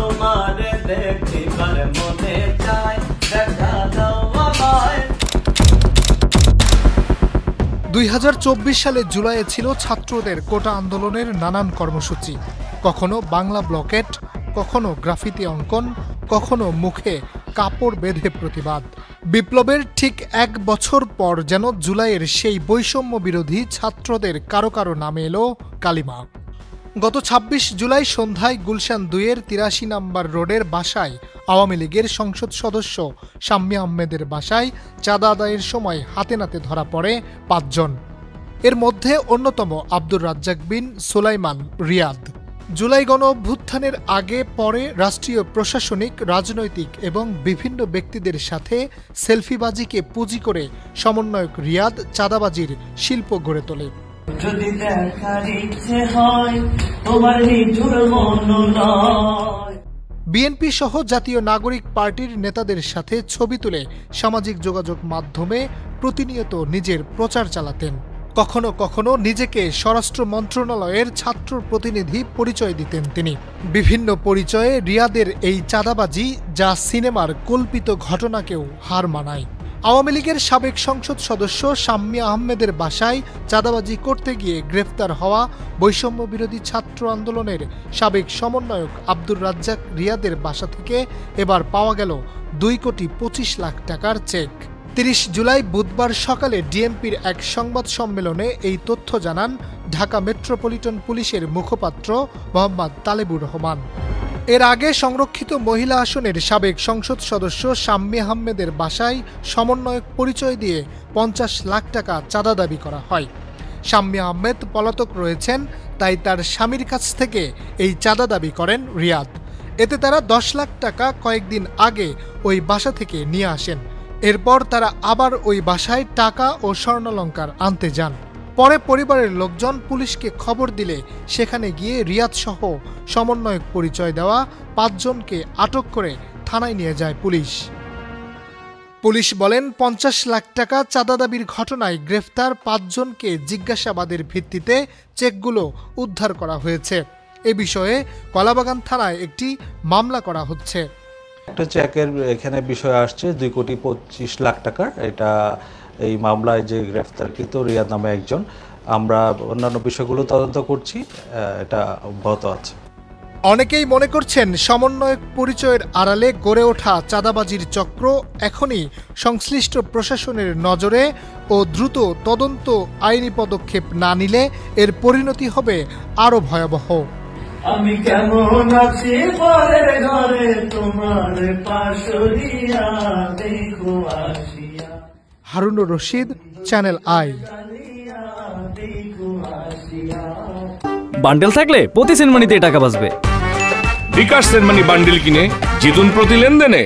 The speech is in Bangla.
তোমারে দেখিবার মনে চায়, দেখা দাও আমায়। 2024 সালে জুলাইয়ে ছিল ছাত্রদের কোটা আন্দোলনের নানান কর্মসূচি, কখনো বাংলা ব্লকেট, কখনো গ্রাফিতি অঙ্কন, কখনো মুখে কাপড় বেঁধে প্রতিবাদ। বিপ্লবের ঠিক 1 বছর পর যেন জুলাইয়ের সেই বৈষম্য বিরোধী ছাত্রদের কারো কারো নামে এলো কালিমা। গত 26 জুলাই সন্ধ্যায় গুলশান 2-এর 83 নম্বর রোডের বাসায় আওয়ামী লীগের সংসদ সদস্য শাম্মী আহমেদের বাসায় চাঁদা আদায়ের সময় হাতে নাতে ধরা পড়ে 5 জন। এর মধ্যে অন্যতম আব্দুর রাজ্জাক বিন সুলাইমান রিয়াদ। জুলাই গণ অভ্যুত্থানের আগে পরে রাষ্ট্রীয় প্রশাসনিক, রাজনৈতিক এবং বিভিন্ন ব্যক্তিদের সাথে সেলফিবাজিকে পুঁজি করে সমন্বয়ক রিয়াদ চাঁদাবাজির শিল্প গড়ে তোলে। যদি দেখার ইচ্ছে হয় তোমার নিঠুর মনোনয়। বিএনপি সহ জাতীয় নাগরিক পার্টির নেতাদের সাথে ছবি তুলে সামাজিক যোগাযোগ মাধ্যমে প্রতিনিয়ত নিজের প্রচার চালাতেন। কখনো কখনো নিজেকে স্বরাষ্ট্র মন্ত্রণালয়ের ছাত্র প্রতিনিধি পরিচয় দিতেন তিনি। বিভিন্ন পরিচয়ে রিয়াদের এই চাঁদাবাজি যা সিনেমার কল্পিত ঘটনাকেও হার মানায়। আওয়ামী লীগের সাবেক সংসদ সদস্য শাম্মী আহমেদের বাসায় চাঁদাবাজি করতে গিয়ে গ্রেফতার হওয়া বৈষম্য বিরোধী ছাত্র আন্দোলনের সাবেক সমন্বয়ক আব্দুর রাজ্জাক রিয়াদের বাসা থেকে এবার পাওয়া গেল 2,25,00,000 টাকার চেক। 30 জুলাই বুধবার সকালে ডিএমপির এক সংবাদ সম্মেলনে এই তথ্য জানান ঢাকা মেট্রোপলিটন পুলিশের মুখপাত্র মোহাম্মদ তালেবুর রহমান। এর আগে সংরক্ষিত মহিলা আসনের সাবেক সংসদ সদস্য শাম্মী আহমেদের বাসায় সমন্বয়ক পরিচয় দিয়ে 50 লাখ টাকা চাঁদা দাবি করা হয়। শাম্মী আহমেদ পলাতক রয়েছেন, তাই তার স্বামীর কাছ থেকে এই চাঁদা দাবি করেন রিয়াদ। এতে তারা 10 লাখ টাকা কয়েকদিন আগে ওই বাসা থেকে নিয়ে আসেন। এরপর তারা আবার ওই বাসায় টাকা ও স্বর্ণালংকার আনতে যান। পরে পরিবারের লোকজন পুলিশকে খবর দিলে সেখানে গিয়ে রিয়াদ সহ সমন্বয়ক পরিচয় দেওয়া 5 জনকে আটক করে থানায় নিয়ে যায় পুলিশ। পুলিশ বলেন 50 লাখ টাকা চাঁদা দাবির ঘটনায় গ্রেফতার 5 জনকে জিজ্ঞাসাবাদের ভিত্তিতে চেকগুলো উদ্ধার করা হয়েছে। এ বিষয়ে কলাবাগান থানায় একটি মামলা করা হচ্ছে। একটা চেকের এখানে বিষয় আসছে 2,25,00,000 টাকার। এটা এই মামলায় যে গ্রেফতারকৃত রিয়াদ নামে একজন। আমরা অন্যান্য বিষয়গুলো তদন্ত করছি, এটা অব্যাহত আছে। অনেকেই মনে করছেন সমন্বয়ক পরিচয়ের আড়ালে গড়ে ওঠা চাঁদাবাজির চক্র এখনই সংশ্লিষ্ট প্রশাসনের নজরে ও দ্রুত তদন্ত আইনি পদক্ষেপ না নিলে এর পরিণতি হবে আরো ভয়াবহ। আমি কেমন আছি পরের ঘরে তোমার পাশরিয়া দেখো আসিয়া। Harunur Rashid, channel I. Bundle থাকলে প্রতি সেনমানিতে টাকা বাঁচবে। বিকাশ সেনমানি বান্ডেল কিনে জিতুন প্রতি লেনদেনে।